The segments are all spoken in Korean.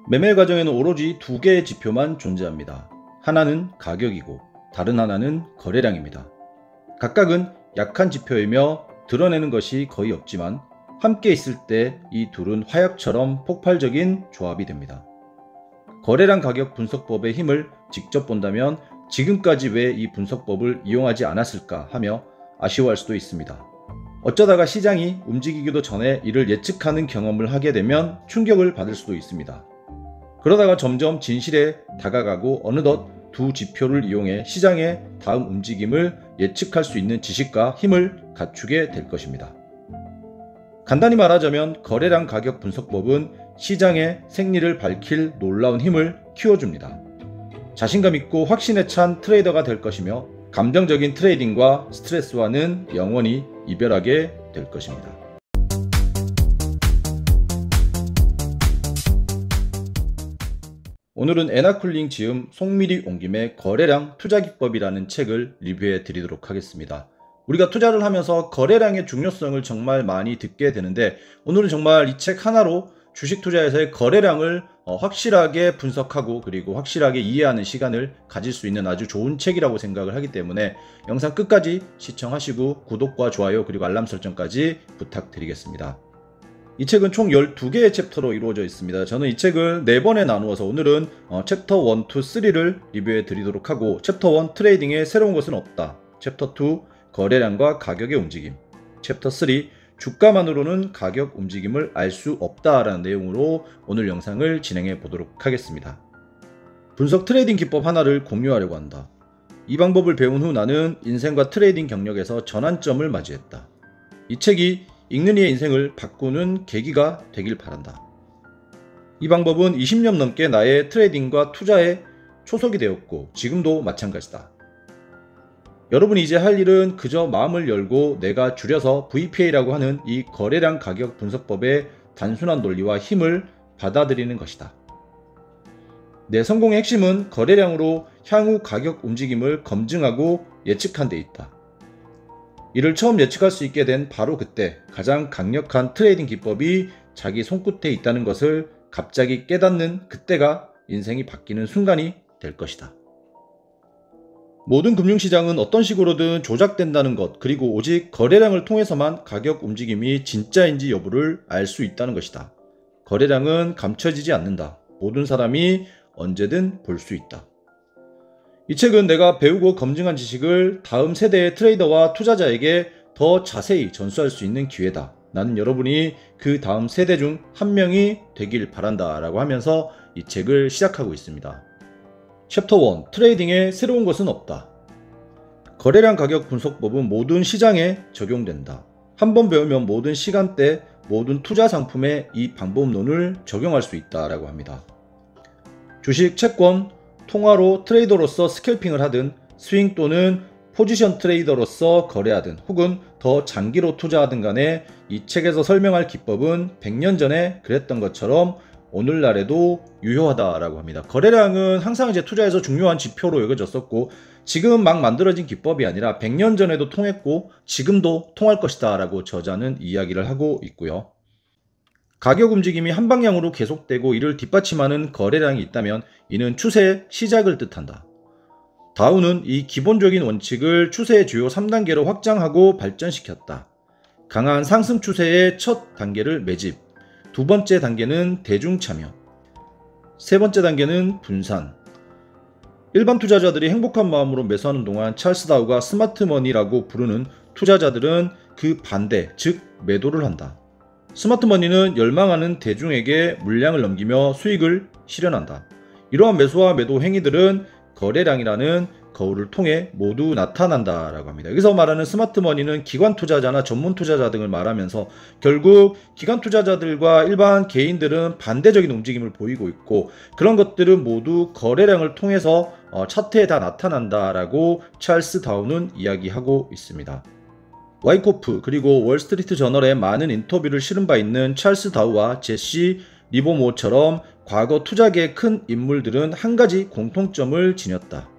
매매 과정에는 오로지 두 개의 지표만 존재합니다. 하나는 가격이고 다른 하나는 거래량입니다. 각각은 약한 지표이며 드러내는 것이 거의 없지만 함께 있을 때 이 둘은 화약처럼 폭발적인 조합이 됩니다. 거래량 가격 분석법의 힘을 직접 본다면 지금까지 왜 이 분석법을 이용하지 않았을까 하며 아쉬워할 수도 있습니다. 어쩌다가 시장이 움직이기도 전에 이를 예측하는 경험을 하게 되면 충격을 받을 수도 있습니다. 그러다가 점점 진실에 다가가고 어느덧 두 지표를 이용해 시장의 다음 움직임을 예측할 수 있는 지식과 힘을 갖추게 될 것입니다. 간단히 말하자면 거래량 가격 분석법은 시장의 생리를 밝힐 놀라운 힘을 키워줍니다. 자신감 있고 확신에 찬 트레이더가 될 것이며 감정적인 트레이딩과 스트레스와는 영원히 이별하게 될 것입니다. 오늘은 에나쿨링 지음 송미리 옹김의 거래량 투자기법이라는 책을 리뷰해 드리도록 하겠습니다. 우리가 투자를 하면서 거래량의 중요성을 정말 많이 듣게 되는데 오늘은 정말 이 책 하나로 주식 투자에서의 거래량을 확실하게 분석하고 그리고 확실하게 이해하는 시간을 가질 수 있는 아주 좋은 책이라고 생각을 하기 때문에 영상 끝까지 시청하시고 구독과 좋아요 그리고 알람 설정까지 부탁드리겠습니다. 이 책은 총 12개의 챕터로 이루어져 있습니다. 저는 이 책을 4번에 나누어서 오늘은 챕터 1, 2, 3를 리뷰해 드리도록 하고 챕터 1 트레이딩에 새로운 것은 없다, 챕터 2 거래량과 가격의 움직임, 챕터 3 주가만으로는 가격 움직임을 알 수 없다라는 내용으로 오늘 영상을 진행해 보도록 하겠습니다. 분석 트레이딩 기법 하나를 공유하려고 한다. 이 방법을 배운 후 나는 인생과 트레이딩 경력에서 전환점을 맞이했다. 이 책이 읽는 이의 인생을 바꾸는 계기가 되길 바란다. 이 방법은 20년 넘게 나의 트레이딩과 투자에 초석이 되었고 지금도 마찬가지다. 여러분이 이제 할 일은 그저 마음을 열고 내가 줄여서 VPA라고 하는 이 거래량 가격 분석법의 단순한 논리와 힘을 받아들이는 것이다. 내 성공의 핵심은 거래량으로 향후 가격 움직임을 검증하고 예측한 데 있다. 이를 처음 예측할 수 있게 된 바로 그때 가장 강력한 트레이딩 기법이 자기 손끝에 있다는 것을 갑자기 깨닫는 그때가 인생이 바뀌는 순간이 될 것이다. 모든 금융시장은 어떤 식으로든 조작된다는 것, 그리고 오직 거래량을 통해서만 가격 움직임이 진짜인지 여부를 알 수 있다는 것이다. 거래량은 감춰지지 않는다. 모든 사람이 언제든 볼 수 있다. 이 책은 내가 배우고 검증한 지식을 다음 세대의 트레이더와 투자자에게 더 자세히 전수할 수 있는 기회다. 나는 여러분이 그 다음 세대 중 한 명이 되길 바란다 라고 하면서 이 책을 시작하고 있습니다. 챕터 1 트레이딩에 새로운 것은 없다. 거래량 가격 분석법은 모든 시장에 적용된다. 한번 배우면 모든 시간대, 모든 투자 상품에 이 방법론을 적용할 수 있다라고 합니다. 주식, 채권, 통화로 트레이더로서 스캘핑을 하든 스윙 또는 포지션 트레이더로서 거래하든 혹은 더 장기로 투자하든 간에 이 책에서 설명할 기법은 100년 전에 그랬던 것처럼 오늘날에도 유효하다라고 합니다. 거래량은 항상 이제 투자에서 중요한 지표로 여겨졌었고 지금 막 만들어진 기법이 아니라 100년 전에도 통했고 지금도 통할 것이다 라고 저자는 이야기를 하고 있고요. 가격 움직임이 한 방향으로 계속되고 이를 뒷받침하는 거래량이 있다면 이는 추세의 시작을 뜻한다. 다우는 이 기본적인 원칙을 추세의 주요 3단계로 확장하고 발전시켰다. 강한 상승 추세의 첫 단계를 매집, 두 번째 단계는 대중 참여, 세 번째 단계는 분산. 일반 투자자들이 행복한 마음으로 매수하는 동안 찰스 다우가 스마트머니라고 부르는 투자자들은 그 반대, 즉 매도를 한다. 스마트머니는 열망하는 대중에게 물량을 넘기며 수익을 실현한다. 이러한 매수와 매도 행위들은 거래량이라는 거울을 통해 모두 나타난다라고 합니다. 여기서 말하는 스마트머니는 기관 투자자나 전문 투자자 등을 말하면서 결국 기관 투자자들과 일반 개인들은 반대적인 움직임을 보이고 있고 그런 것들은 모두 거래량을 통해서 차트에 다 나타난다라고 찰스 다우는 이야기하고 있습니다. 와이코프 그리고 월스트리트 저널에 많은 인터뷰를 실은 바 있는 찰스 다우와 제시 리버모어처럼 과거 투자계의 큰 인물들은 한 가지 공통점을 지녔다.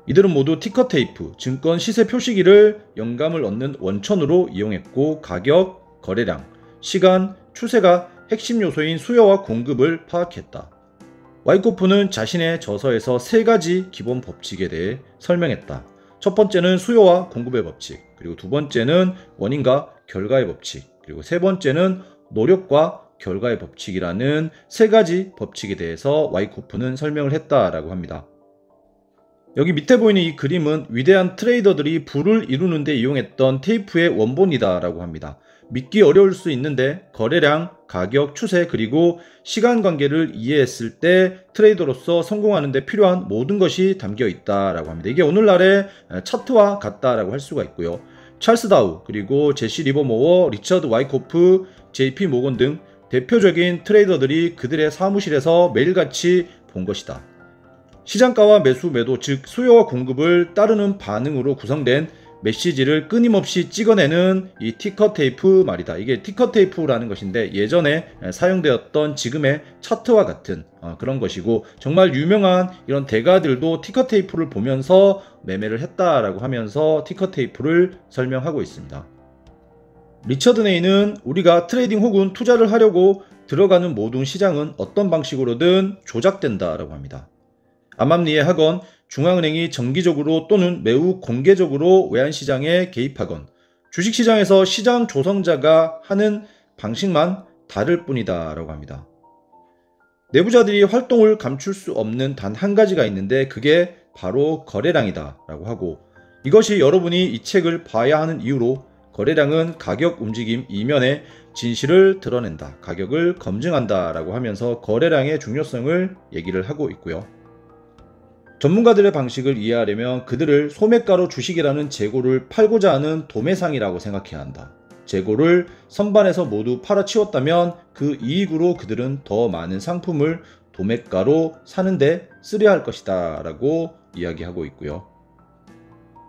이들은 모두 티커테이프, 증권 시세 표시기를 영감을 얻는 원천으로 이용했고 가격, 거래량, 시간, 추세가 핵심 요소인 수요와 공급을 파악했다. 와이코프는 자신의 저서에서 세 가지 기본 법칙에 대해 설명했다. 첫 번째는 수요와 공급의 법칙, 그리고 두 번째는 원인과 결과의 법칙, 그리고 세 번째는 노력과 결과의 법칙이라는 세 가지 법칙에 대해서 와이코프는 설명을 했다라고 합니다. 여기 밑에 보이는 이 그림은 위대한 트레이더들이 부를 이루는 데 이용했던 테이프의 원본이다 라고 합니다. 믿기 어려울 수 있는데 거래량, 가격, 추세, 그리고 시간 관계를 이해했을 때 트레이더로서 성공하는 데 필요한 모든 것이 담겨 있다라고 합니다. 이게 오늘날의 차트와 같다라고 할 수가 있고요. 찰스 다우, 그리고 제시 리버모어, 리처드 와이코프, JP 모건 등 대표적인 트레이더들이 그들의 사무실에서 매일같이 본 것이다. 시장가와 매수, 매도, 즉 수요와 공급을 따르는 반응으로 구성된 메시지를 끊임없이 찍어내는 이 티커 테이프 말이다. 이게 티커 테이프라는 것인데 예전에 사용되었던 지금의 차트와 같은 그런 것이고, 정말 유명한 이런 대가들도 티커 테이프를 보면서 매매를 했다라고 하면서 티커 테이프를 설명하고 있습니다. 리처드 네이는 우리가 트레이딩 혹은 투자를 하려고 들어가는 모든 시장은 어떤 방식으로든 조작된다라고 합니다. 암암리에 하건, 중앙은행이 정기적으로 또는 매우 공개적으로 외환시장에 개입하건, 주식시장에서 시장 조성자가 하는 방식만 다를 뿐이다 라고 합니다. 내부자들이 활동을 감출 수 없는 단 한 가지가 있는데 그게 바로 거래량이다 라고 하고, 이것이 여러분이 이 책을 봐야 하는 이유로 거래량은 가격 움직임 이면의 진실을 드러낸다, 가격을 검증한다 라고 하면서 거래량의 중요성을 얘기를 하고 있고요. 전문가들의 방식을 이해하려면 그들을 소매가로 주식이라는 재고를 팔고자 하는 도매상이라고 생각해야 한다. 재고를 선반에서 모두 팔아치웠다면 그 이익으로 그들은 더 많은 상품을 도매가로 사는데 쓰려 할 것이다 라고 이야기하고 있고요.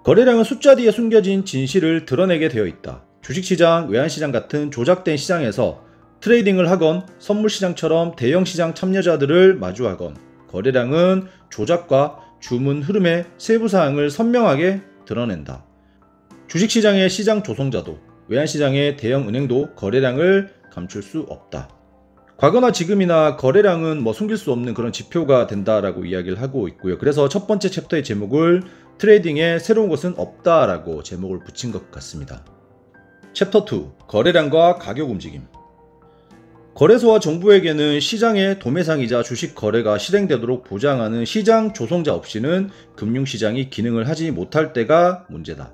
거래량은 숫자 뒤에 숨겨진 진실을 드러내게 되어 있다. 주식시장, 외환시장 같은 조작된 시장에서 트레이딩을 하건, 선물시장처럼 대형시장 참여자들을 마주하건, 거래량은 조작과 주문 흐름의 세부사항을 선명하게 드러낸다. 주식시장의 시장 조성자도, 외환시장의 대형은행도 거래량을 감출 수 없다. 과거나 지금이나 거래량은 숨길 수 없는 그런 지표가 된다라고 이야기를 하고 있고요. 그래서 첫 번째 챕터의 제목을 트레이딩에 새로운 것은 없다라고 제목을 붙인 것 같습니다. 챕터 2, 거래량과 가격 움직임. 거래소와 정부에게는 시장의 도매상이자 주식 거래가 실행되도록 보장하는 시장 조성자 없이는 금융시장이 기능을 하지 못할 때가 문제다.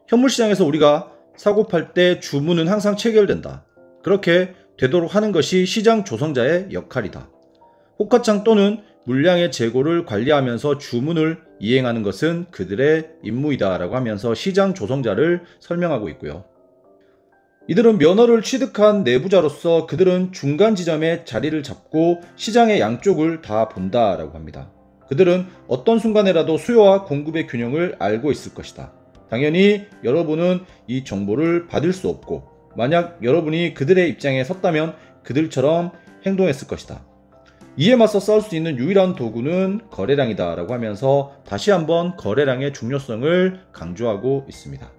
현물시장에서 우리가 사고 팔 때 주문은 항상 체결된다. 그렇게 되도록 하는 것이 시장 조성자의 역할이다. 호가창 또는 물량의 재고를 관리하면서 주문을 이행하는 것은 그들의 임무이다 라고 하면서 시장 조성자를 설명하고 있고요. 이들은 면허를 취득한 내부자로서 그들은 중간 지점에 자리를 잡고 시장의 양쪽을 다 본다라고 합니다. 그들은 어떤 순간에라도 수요와 공급의 균형을 알고 있을 것이다. 당연히 여러분은 이 정보를 받을 수 없고, 만약 여러분이 그들의 입장에 섰다면 그들처럼 행동했을 것이다. 이에 맞서 싸울 수 있는 유일한 도구는 거래량이다 라고 하면서 다시 한번 거래량의 중요성을 강조하고 있습니다.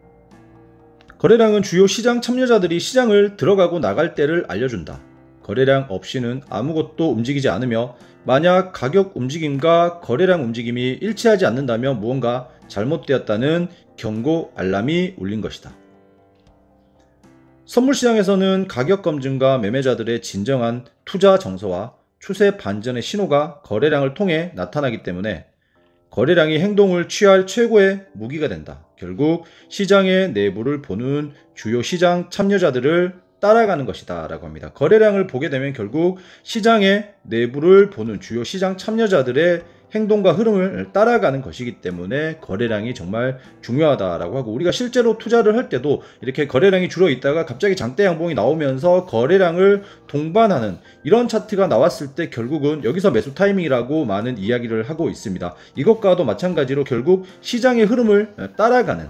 거래량은 주요 시장 참여자들이 시장을 들어가고 나갈 때를 알려준다. 거래량 없이는 아무것도 움직이지 않으며, 만약 가격 움직임과 거래량 움직임이 일치하지 않는다면 무언가 잘못되었다는 경고 알람이 울린 것이다. 선물시장에서는 가격 검증과 매매자들의 진정한 투자 정서와 추세 반전의 신호가 거래량을 통해 나타나기 때문에 거래량이 행동을 취할 최고의 무기가 된다. 결국 시장의 내부를 보는 주요 시장 참여자들을 따라가는 것이다 라고 합니다. 거래량을 보게 되면 결국 시장의 내부를 보는 주요 시장 참여자들의 행동과 흐름을 따라가는 것이기 때문에 거래량이 정말 중요하다라고 하고, 우리가 실제로 투자를 할 때도 이렇게 거래량이 줄어 있다가 갑자기 장대 양봉이 나오면서 거래량을 동반하는 이런 차트가 나왔을 때 결국은 여기서 매수 타이밍이라고 많은 이야기를 하고 있습니다. 이것과도 마찬가지로 결국 시장의 흐름을 따라가는,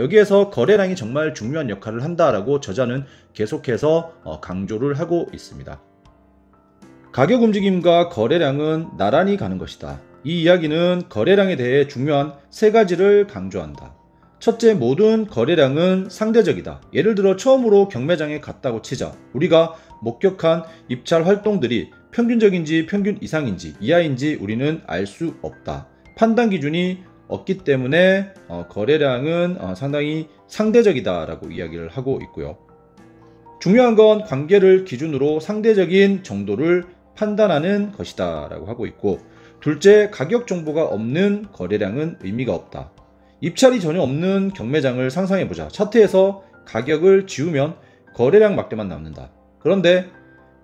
여기에서 거래량이 정말 중요한 역할을 한다라고 저자는 계속해서 강조를 하고 있습니다. 가격 움직임과 거래량은 나란히 가는 것이다. 이 이야기는 거래량에 대해 중요한 세 가지를 강조한다. 첫째, 모든 거래량은 상대적이다. 예를 들어 처음으로 경매장에 갔다고 치자. 우리가 목격한 입찰 활동들이 평균적인지 평균 이상인지 이하인지 우리는 알 수 없다. 판단 기준이 없기 때문에 거래량은 상당히 상대적이다 라고 이야기를 하고 있고요. 중요한 건 관계를 기준으로 상대적인 정도를 판단하는 것이다 라고 하고 있고, 둘째, 가격 정보가 없는 거래량은 의미가 없다. 입찰이 전혀 없는 경매장을 상상해보자. 차트에서 가격을 지우면 거래량 막대만 남는다. 그런데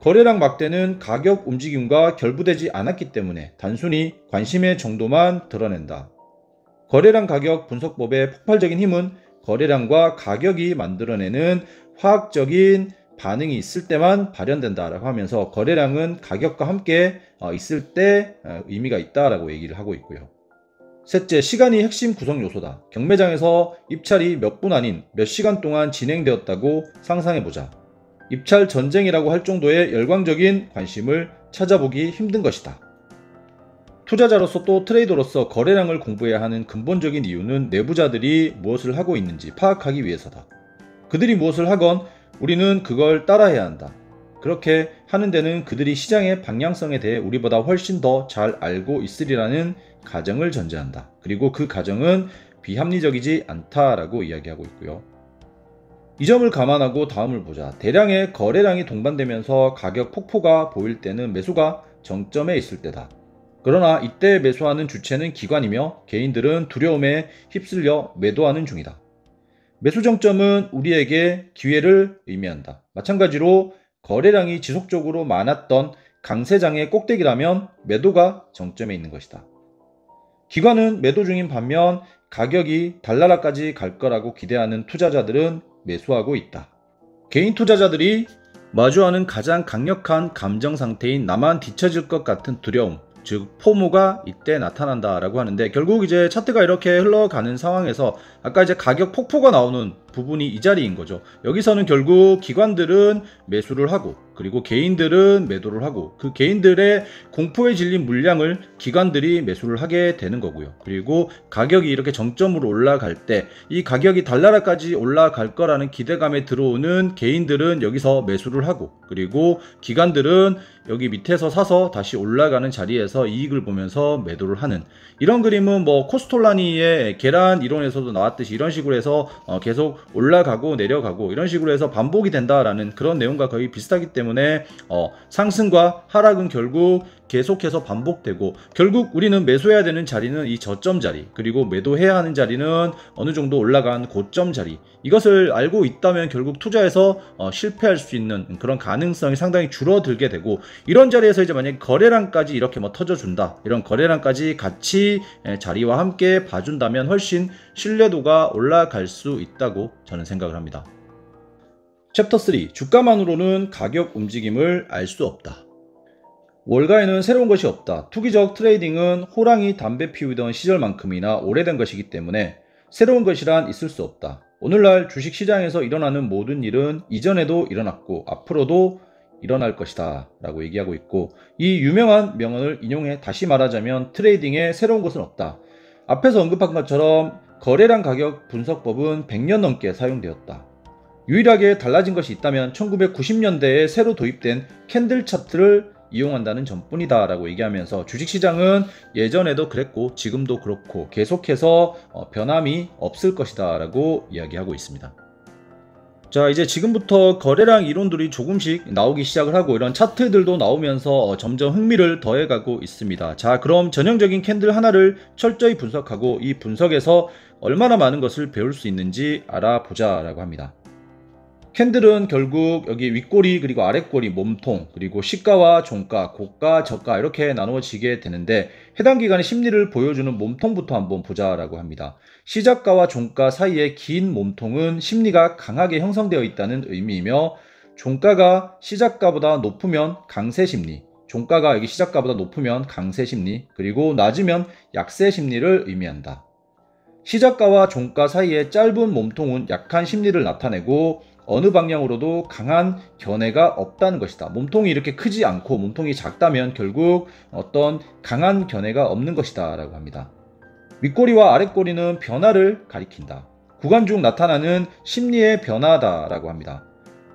거래량 막대는 가격 움직임과 결부되지 않았기 때문에 단순히 관심의 정도만 드러낸다. 거래량 가격 분석법의 폭발적인 힘은 거래량과 가격이 만들어내는 화학적인 반응이 있을 때만 발현된다라고 하면서 거래량은 가격과 함께 있을 때 의미가 있다라고 얘기를 하고 있고요. 셋째, 시간이 핵심 구성 요소다. 경매장에서 입찰이 몇 분 아닌 몇 시간 동안 진행되었다고 상상해보자. 입찰 전쟁이라고 할 정도의 열광적인 관심을 찾아보기 힘든 것이다. 투자자로서 또 트레이더로서 거래량을 공부해야 하는 근본적인 이유는 내부자들이 무엇을 하고 있는지 파악하기 위해서다. 그들이 무엇을 하건 우리는 그걸 따라해야 한다. 그렇게 하는 데는 그들이 시장의 방향성에 대해 우리보다 훨씬 더 잘 알고 있으리라는 가정을 전제한다. 그리고 그 가정은 비합리적이지 않다라고 이야기하고 있고요. 이 점을 감안하고 다음을 보자. 대량의 거래량이 동반되면서 가격 폭포가 보일 때는 매수가 정점에 있을 때다. 그러나 이때 매수하는 주체는 기관이며 개인들은 두려움에 휩쓸려 매도하는 중이다. 매수 정점은 우리에게 기회를 의미한다. 마찬가지로 거래량이 지속적으로 많았던 강세장의 꼭대기라면 매도가 정점에 있는 것이다. 기관은 매도 중인 반면 가격이 달나라까지 갈 거라고 기대하는 투자자들은 매수하고 있다. 개인 투자자들이 마주하는 가장 강력한 감정 상태인 나만 뒤처질 것 같은 두려움, 즉 포모가 이때 나타난다라고 하는데, 결국 이제 차트가 이렇게 흘러가는 상황에서 아까 이제 가격 폭포가 나오는 부분이 이 자리인 거죠. 여기서는 결국 기관들은 매수를 하고 그리고 개인들은 매도를 하고, 그 개인들의 공포에 질린 물량을 기관들이 매수를 하게 되는 거고요. 그리고 가격이 이렇게 정점으로 올라갈 때 이 가격이 달나라까지 올라갈 거라는 기대감에 들어오는 개인들은 여기서 매수를 하고, 그리고 기관들은 여기 밑에서 사서 다시 올라가는 자리에서 이익을 보면서 매도를 하는, 이런 그림은 뭐 코스톨라니의 계란 이론에서도 나왔듯이 이런 식으로 해서 계속 올라가고 내려가고 이런 식으로 해서 반복이 된다라는 그런 내용과 거의 비슷하기 때문에 상승과 하락은 결국 계속해서 반복되고, 결국 우리는 매수해야 되는 자리는 이 저점 자리, 그리고 매도해야 하는 자리는 어느 정도 올라간 고점 자리, 이것을 알고 있다면 결국 투자에서 실패할 수 있는 그런 가능성이 상당히 줄어들게 되고, 이런 자리에서 이제 만약에 거래량까지 이렇게 뭐 터져준다, 이런 거래량까지 같이 자리와 함께 봐준다면 훨씬 신뢰도가 올라갈 수 있다고 저는 생각을 합니다. 챕터 3. 주가만으로는 가격 움직임을 알 수 없다. 월가에는 새로운 것이 없다. 투기적 트레이딩은 호랑이 담배 피우던 시절만큼이나 오래된 것이기 때문에 새로운 것이란 있을 수 없다. 오늘날 주식시장에서 일어나는 모든 일은 이전에도 일어났고 앞으로도 일어날 것이다 라고 얘기하고 있고, 이 유명한 명언을 인용해 다시 말하자면 트레이딩에 새로운 것은 없다. 앞에서 언급한 것처럼 거래량 가격 분석법은 100년 넘게 사용되었다. 유일하게 달라진 것이 있다면 1990년대에 새로 도입된 캔들 차트를 이용한다는 점뿐이다 라고 얘기하면서, 주식시장은 예전에도 그랬고 지금도 그렇고 계속해서 변함이 없을 것이다 라고 이야기하고 있습니다. 자, 이제 지금부터 거래량 이론들이 조금씩 나오기 시작을 하고 이런 차트들도 나오면서 점점 흥미를 더해가고 있습니다. 자, 그럼 전형적인 캔들 하나를 철저히 분석하고 이 분석에서 얼마나 많은 것을 배울 수 있는지 알아보자 라고 합니다. 캔들은 결국 여기 윗꼬리 그리고 아랫꼬리 몸통, 그리고 시가와 종가, 고가, 저가 이렇게 나누어지게 되는데, 해당 기간의 심리를 보여주는 몸통부터 한번 보자라고 합니다. 시작가와 종가 사이의 긴 몸통은 심리가 강하게 형성되어 있다는 의미이며, 종가가 시작가보다 높으면 강세 심리, 종가가 여기 시작가보다 높으면 강세 심리, 그리고 낮으면 약세 심리를 의미한다. 시작가와 종가 사이의 짧은 몸통은 약한 심리를 나타내고 어느 방향으로도 강한 견해가 없다는 것이다. 몸통이 이렇게 크지 않고 몸통이 작다면 결국 어떤 강한 견해가 없는 것이다 라고 합니다. 윗꼬리와 아랫꼬리는 변화를 가리킨다. 구간 중 나타나는 심리의 변화다라고 합니다.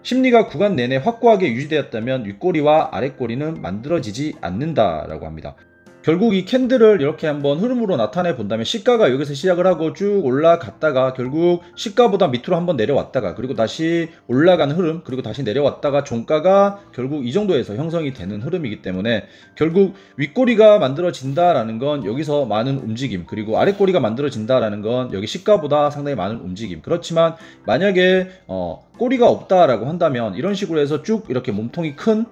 심리가 구간 내내 확고하게 유지되었다면 윗꼬리와 아랫꼬리는 만들어지지 않는다라고 합니다. 결국 이 캔들을 이렇게 한번 흐름으로 나타내 본다면 시가가 여기서 시작을 하고 쭉 올라갔다가 결국 시가보다 밑으로 한번 내려왔다가 그리고 다시 올라가는 흐름, 그리고 다시 내려왔다가 종가가 결국 이 정도에서 형성이 되는 흐름이기 때문에 결국 윗꼬리가 만들어진다라는 건 여기서 많은 움직임, 그리고 아랫꼬리가 만들어진다라는 건 여기 시가보다 상당히 많은 움직임. 그렇지만 만약에 꼬리가 없다라고 한다면 이런 식으로 해서 쭉 이렇게 몸통이 큰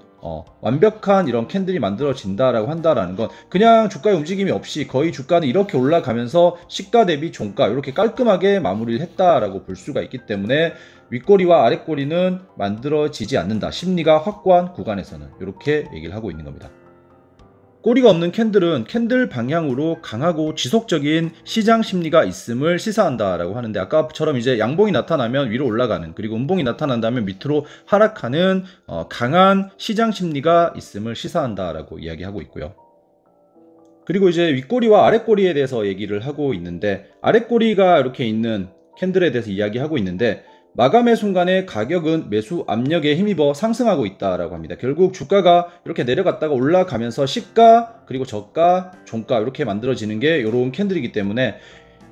완벽한 이런 캔들이 만들어진다라고 한다라는 건 그냥 주가의 움직임이 없이 거의 주가는 이렇게 올라가면서 시가 대비 종가 이렇게 깔끔하게 마무리를 했다라고 볼 수가 있기 때문에 윗꼬리와 아랫꼬리는 만들어지지 않는다. 심리가 확고한 구간에서는 이렇게 얘기를 하고 있는 겁니다. 꼬리가 없는 캔들은 캔들 방향으로 강하고 지속적인 시장 심리가 있음을 시사한다라고 하는데, 아까처럼 이제 양봉이 나타나면 위로 올라가는, 그리고 음봉이 나타난다면 밑으로 하락하는 강한 시장 심리가 있음을 시사한다라고 이야기하고 있고요. 그리고 이제 윗꼬리와 아랫꼬리에 대해서 얘기를 하고 있는데, 아랫꼬리가 이렇게 있는 캔들에 대해서 이야기하고 있는데, 마감의 순간에 가격은 매수 압력에 힘입어 상승하고 있다라고 합니다. 결국 주가가 이렇게 내려갔다가 올라가면서 시가, 그리고 저가, 종가 이렇게 만들어지는 게 이런 캔들이기 때문에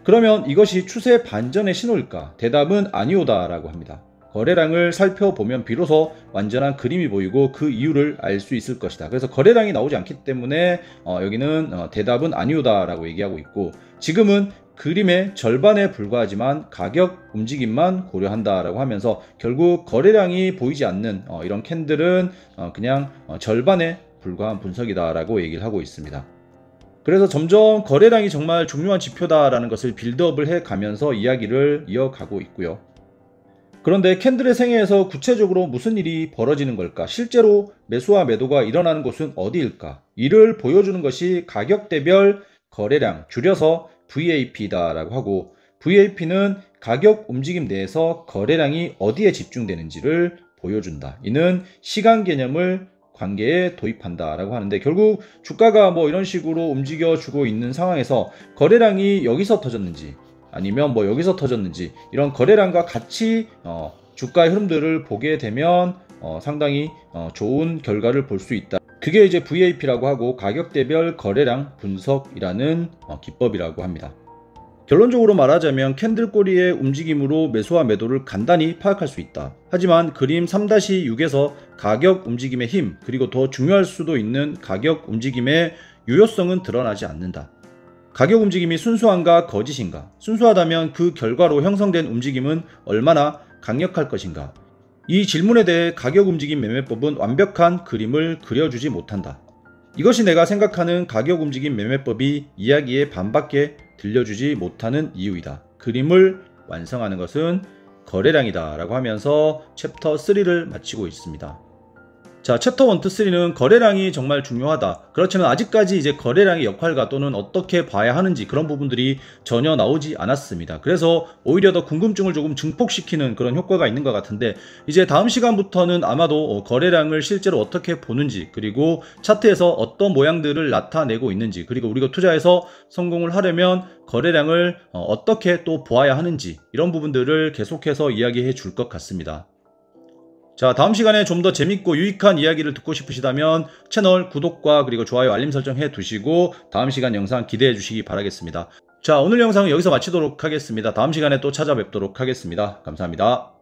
그러면 이것이 추세 반전의 신호일까? 대답은 아니오다라고 합니다. 거래량을 살펴보면 비로소 완전한 그림이 보이고 그 이유를 알 수 있을 것이다. 그래서 거래량이 나오지 않기 때문에 여기는 대답은 아니오다라고 얘기하고 있고, 지금은 그림의 절반에 불과하지만 가격 움직임만 고려한다라고 하면서 결국 거래량이 보이지 않는 이런 캔들은 그냥 절반에 불과한 분석이다라고 얘기를 하고 있습니다. 그래서 점점 거래량이 정말 중요한 지표다라는 것을 빌드업을 해가면서 이야기를 이어가고 있고요. 그런데 캔들의 생애에서 구체적으로 무슨 일이 벌어지는 걸까? 실제로 매수와 매도가 일어나는 곳은 어디일까? 이를 보여주는 것이 가격대별 거래량, 줄여서 VAP다라고 하고, VAP는 가격 움직임 내에서 거래량이 어디에 집중되는지를 보여준다. 이는 시간 개념을 관계에 도입한다라고 하는데, 결국 주가가 뭐 이런 식으로 움직여주고 있는 상황에서 거래량이 여기서 터졌는지 아니면 뭐 여기서 터졌는지 이런 거래량과 같이 주가의 흐름들을 보게 되면 상당히 좋은 결과를 볼 수 있다. 그게 이제 VAP라고 하고 가격대별 거래량 분석이라는 기법이라고 합니다. 결론적으로 말하자면 캔들 꼬리의 움직임으로 매수와 매도를 간단히 파악할 수 있다. 하지만 그림 3-6에서 가격 움직임의 힘, 그리고 더 중요할 수도 있는 가격 움직임의 유효성은 드러나지 않는다. 가격 움직임이 순수한가 거짓인가? 순수하다면 그 결과로 형성된 움직임은 얼마나 강력할 것인가? 이 질문에 대해 가격 움직임 매매법은 완벽한 그림을 그려주지 못한다. 이것이 내가 생각하는 가격 움직임 매매법이 이야기의 반밖에 들려주지 못하는 이유이다. 그림을 완성하는 것은 거래량이다 라고 하면서 챕터 3를 마치고 있습니다. 자, 챕터 1, 2, 3는 거래량이 정말 중요하다. 그렇지만 아직까지 이제 거래량의 역할과 또는 어떻게 봐야 하는지 그런 부분들이 전혀 나오지 않았습니다. 그래서 오히려 더 궁금증을 조금 증폭시키는 그런 효과가 있는 것 같은데, 이제 다음 시간부터는 아마도 거래량을 실제로 어떻게 보는지, 그리고 차트에서 어떤 모양들을 나타내고 있는지, 그리고 우리가 투자해서 성공을 하려면 거래량을 어떻게 또 보아야 하는지, 이런 부분들을 계속해서 이야기해 줄 것 같습니다. 자, 다음 시간에 좀 더 재밌고 유익한 이야기를 듣고 싶으시다면 채널 구독과 그리고 좋아요, 알림 설정 해 두시고 다음 시간 영상 기대해 주시기 바라겠습니다. 자, 오늘 영상은 여기서 마치도록 하겠습니다. 다음 시간에 또 찾아뵙도록 하겠습니다. 감사합니다.